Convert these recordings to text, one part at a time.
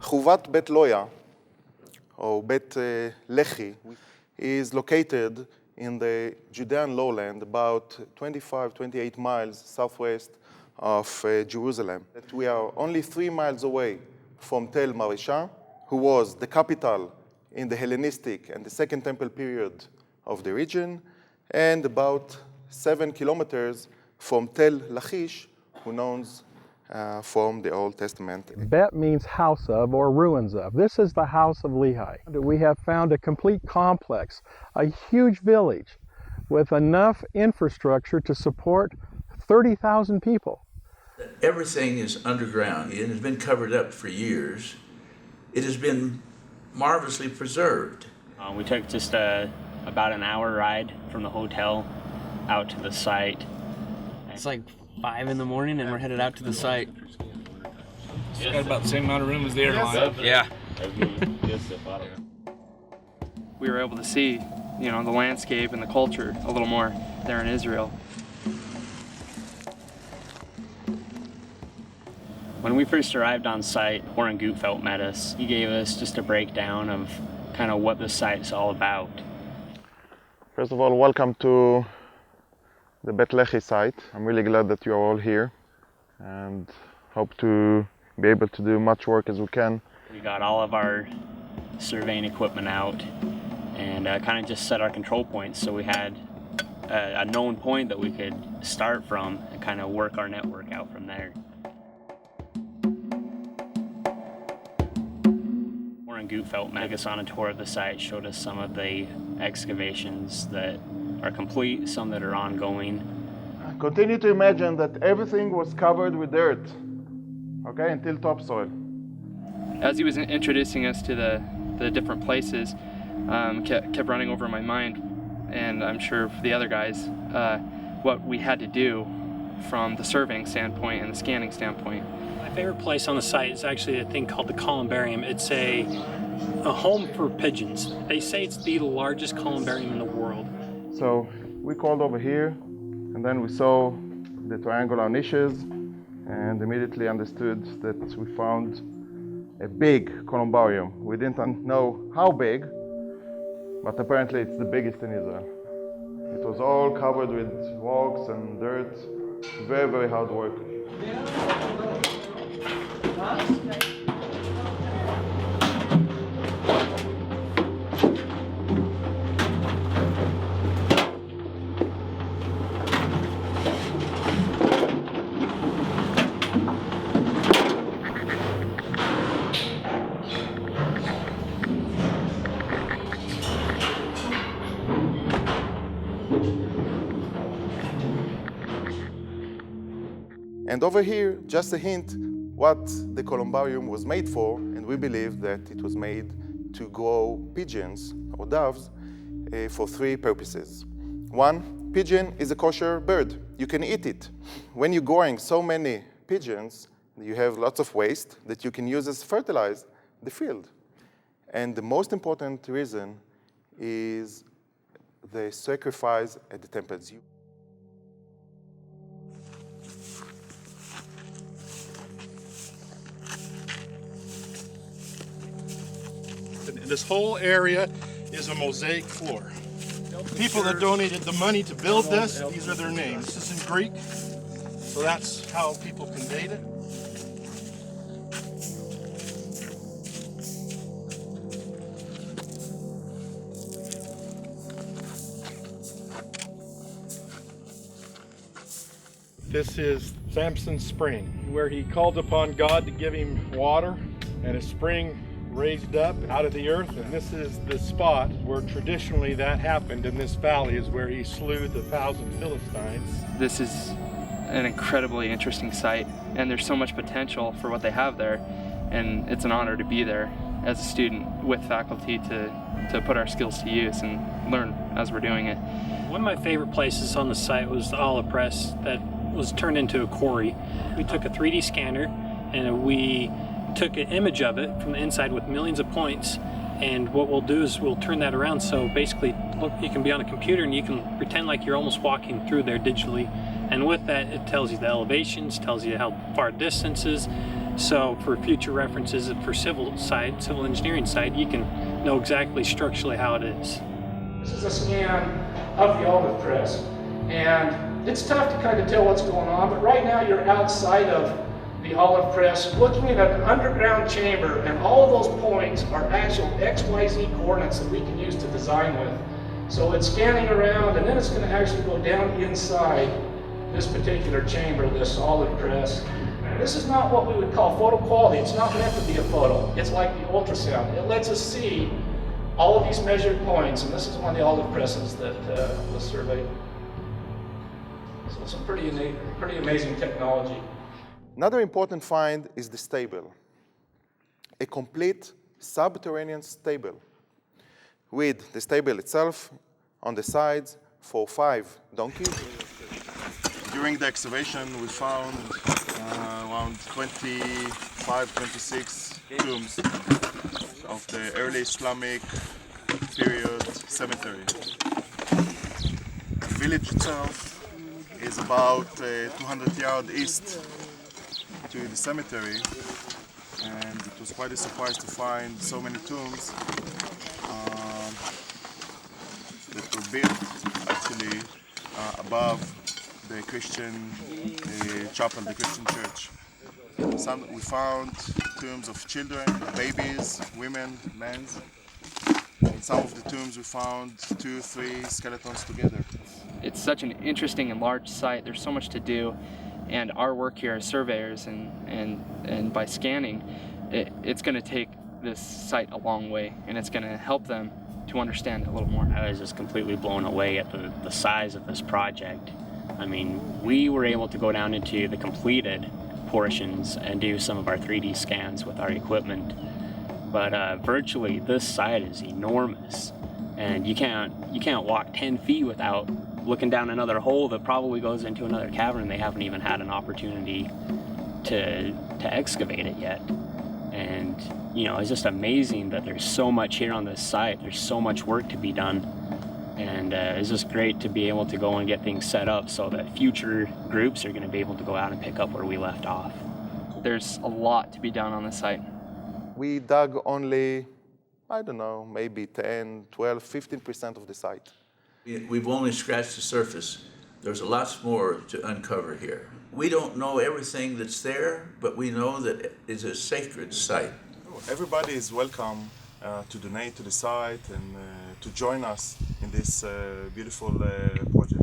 Chuvat Beit Lehi, or Beit Lehi, is located in the Judean lowland, about 28 miles southwest of Jerusalem. We are only 3 miles away from Tel Marisha, who was the capital in the Hellenistic and the Second Temple period of the region, and about 7 kilometers from Tel Lachish, who knows from the Old Testament. Bet means house of or ruins of. This is the house of Lehi. We have found a complete complex, a huge village with enough infrastructure to support 30,000 people. Everything is underground. It has been covered up for years. It has been marvelously preserved. We took just about an hour ride from the hotel out to the site. It's like 5 in the morning and we're headed out to the site. It's got about the same amount of room as the airline. Yeah. We were able to see, the landscape and the culture a little more there in Israel. When we first arrived on site, Warren Gutfeld met us. He gave us just a breakdown of kind of what the site's all about. First of all, welcome to the Beit Lehi site. I'm really glad that you are all here and hope to be able to do much work as we can. We got all of our surveying equipment out and kind of just set our control points, so we had a known point that we could start from and kind of work our network out from there. Warren Gutfeld took us on a tour of the site, showed us some of the excavations that are complete, some that are ongoing. Continue to imagine that everything was covered with dirt, okay, until topsoil. As he was introducing us to the different places, kept running over my mind, and I'm sure for the other guys, what we had to do from the surveying standpoint and the scanning standpoint. My favorite place on the site is actually a thing called the columbarium. It's a home for pigeons. They say it's the largest columbarium in the world. So we called over here, and then we saw the triangular niches and immediately understood that we found a big columbarium. We didn't know how big, but apparently it's the biggest in Israel. It was all covered with rocks and dirt. Very, very hard work. And over here, just a hint what the columbarium was made for, and we believe that it was made to grow pigeons or doves for 3 purposes. 1, pigeon is a kosher bird. You can eat it. When you're growing so many pigeons, you have lots of waste that you can use as fertilize the field. And the most important reason is the sacrifice at the temples. This whole area is a mosaic floor. People that donated the money to build this, these are their names. This is in Greek, so that's how people can date it. This is Samson's spring, where he called upon God to give him water, and a spring raised up out of the earth, and this is the spot where traditionally that happened. In this valley is where he slew the 1,000 Philistines. This is an incredibly interesting site, and there's so much potential for what they have there, and it's an honor to be there as a student with faculty to put our skills to use and learn as we're doing it. One of my favorite places on the site was the olive press that was turned into a quarry. We took a 3D scanner and we took an image of it from the inside with millions of points, And what we'll do is we'll turn that around, so basically, look, you can be on a computer and you can pretend like you're almost walking through there digitally. And with that, it tells you the elevations, tells you how far distance is. So for future references for civil engineering side, you can know exactly structurally how it is. This is a scan of the olive press. And it's tough to kind of tell what's going on, but right now you're outside of the olive press looking at an underground chamber, and all of those points are actual XYZ coordinates that we can use to design with. So it's scanning around, and then it's going to actually go down inside this particular chamber, this olive press. This is not what we would call photo quality. It's not meant to be a photo. It's like the ultrasound. It lets us see all of these measured points, and this is one of the olive presses that was surveyed. So some pretty amazing technology. Another important find is the stable, a complete subterranean stable with the stable itself on the sides for 5 donkeys. During the excavation, we found around 25, 26 tombs of the early Islamic period cemetery. The village itself is about 200 yards east to the cemetery, and it was quite a surprise to find so many tombs that were built actually above the Christian chapel, the Christian church. We found tombs of children, babies, women, men. In some of the tombs we found 2, 3 skeletons together. It's such an interesting and large site. There's so much to do. And our work here as surveyors and by scanning, it's going to take this site a long way, and it's going to help them to understand a little more. I was just completely blown away at the size of this project. I mean, we were able to go down into the completed portions and do some of our 3D scans with our equipment, but virtually this site is enormous, and you can't walk 10 feet without looking down another hole that probably goes into another cavern. They haven't even had an opportunity to excavate it yet. And you know, it's just amazing that there's so much here on this site. There's so much work to be done, and it's just great to be able to go and get things set up so that future groups are going to be able to go out and pick up where we left off. There's a lot to be done on this site. We dug only, I don't know, maybe 10, 12, 15% of the site. We've only scratched the surface. There's lots more to uncover here. We don't know everything that's there, but we know that it's a sacred site. Everybody is welcome to donate to the site and to join us in this beautiful project.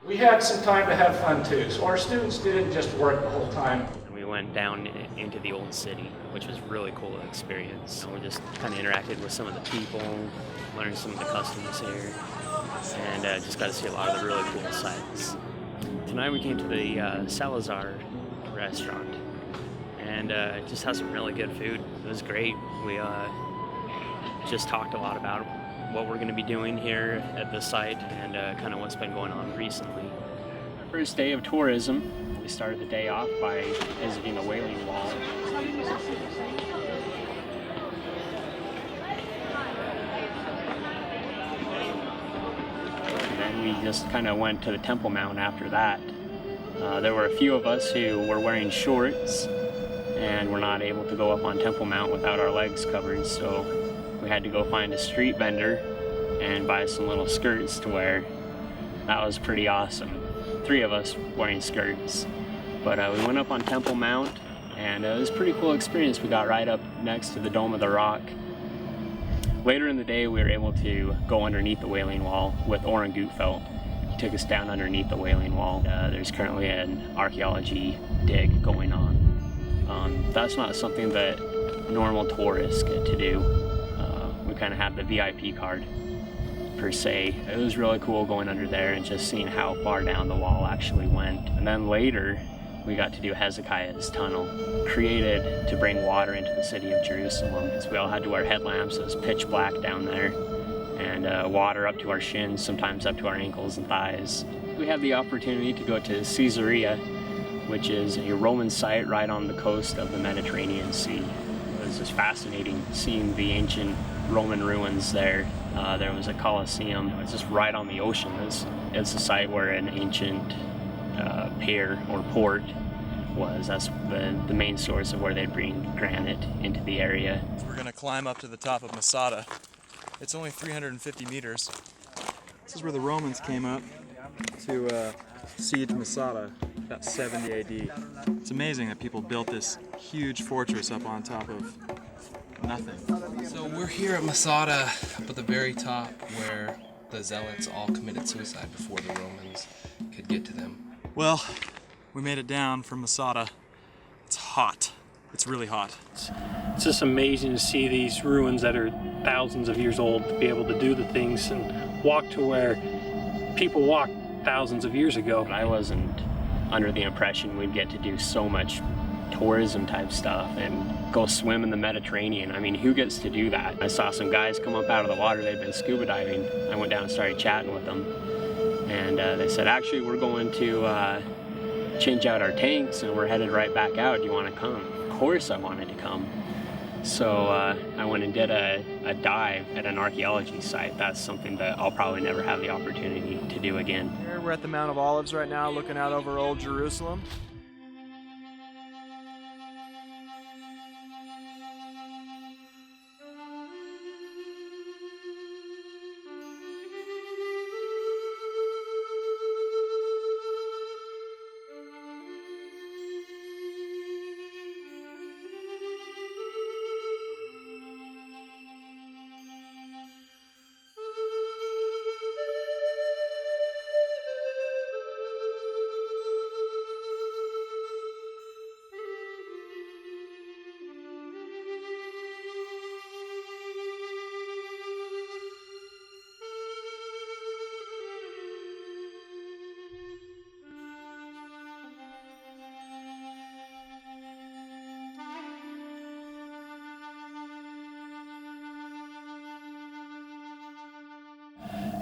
We had some time to have fun too, so our students didn't just work the whole time. We went down into the old city, which was really cool experience. We just kind of interacted with some of the people, learned some of the customs here, and just got to see a lot of the really cool sights. Tonight we came to the Salazar restaurant, and it just has some really good food. It was great. We just talked a lot about what we're going to be doing here at the site and kind of what's been going on recently. First day of tourism, we started the day off by visiting the Wailing Wall. And then we just kind of went to the Temple Mount after that. There were a few of us who were wearing shorts and were not able to go up on Temple Mount without our legs covered, so we had to go find a street vendor and buy some little skirts to wear. That was pretty awesome. 3 of us wearing skirts. But we went up on Temple Mount, and it was a pretty cool experience. We got right up next to the Dome of the Rock. Later in the day, we were able to go underneath the Wailing Wall with Oren Gutfeld. He took us down underneath the Wailing Wall. There's currently an archaeology dig going on. That's not something that normal tourists get to do. We kind of have the VIP card, per se. It was really cool going under there and just seeing how far down the wall actually went. And then later, we got to do Hezekiah's tunnel, created to bring water into the city of Jerusalem. So we all had to wear headlamps. It was pitch black down there, and water up to our shins, sometimes up to our ankles and thighs. We had the opportunity to go to Caesarea, which is a Roman site right on the coast of the Mediterranean Sea. It was just fascinating seeing the ancient Roman ruins there. There was a Colosseum. It was just right on the ocean. It's a site where an ancient pier or port was. That's the main source of where they'd bring granite into the area. We're going to climb up to the top of Masada. It's only 350 meters. This is where the Romans came up to siege Masada, about 70 AD. It's amazing that people built this huge fortress up on top of nothing. So we're here at Masada, up at the very top, where the Zealots all committed suicide before the Romans could get to them. Well, we made it down from Masada. It's hot. It's really hot. It's just amazing to see these ruins that are thousands of years old, to be able to do the things and walk to where people walked thousands of years ago. I wasn't under the impression we'd get to do so much tourism type stuff and go swim in the Mediterranean. I mean, who gets to do that? I saw some guys come up out of the water. They'd been scuba diving. I went down and started chatting with them, and they said, actually, we're going to change out our tanks and we're headed right back out. Do you want to come? Of course I wanted to come. So I went and did a dive at an archaeology site. That's something that I'll probably never have the opportunity to do again. Here we're at the Mount of Olives right now, looking out over Old Jerusalem.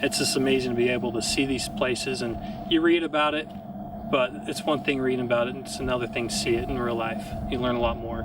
It's just amazing to be able to see these places, and you read about it, but it's one thing reading about it, and it's another thing to see it in real life. You learn a lot more.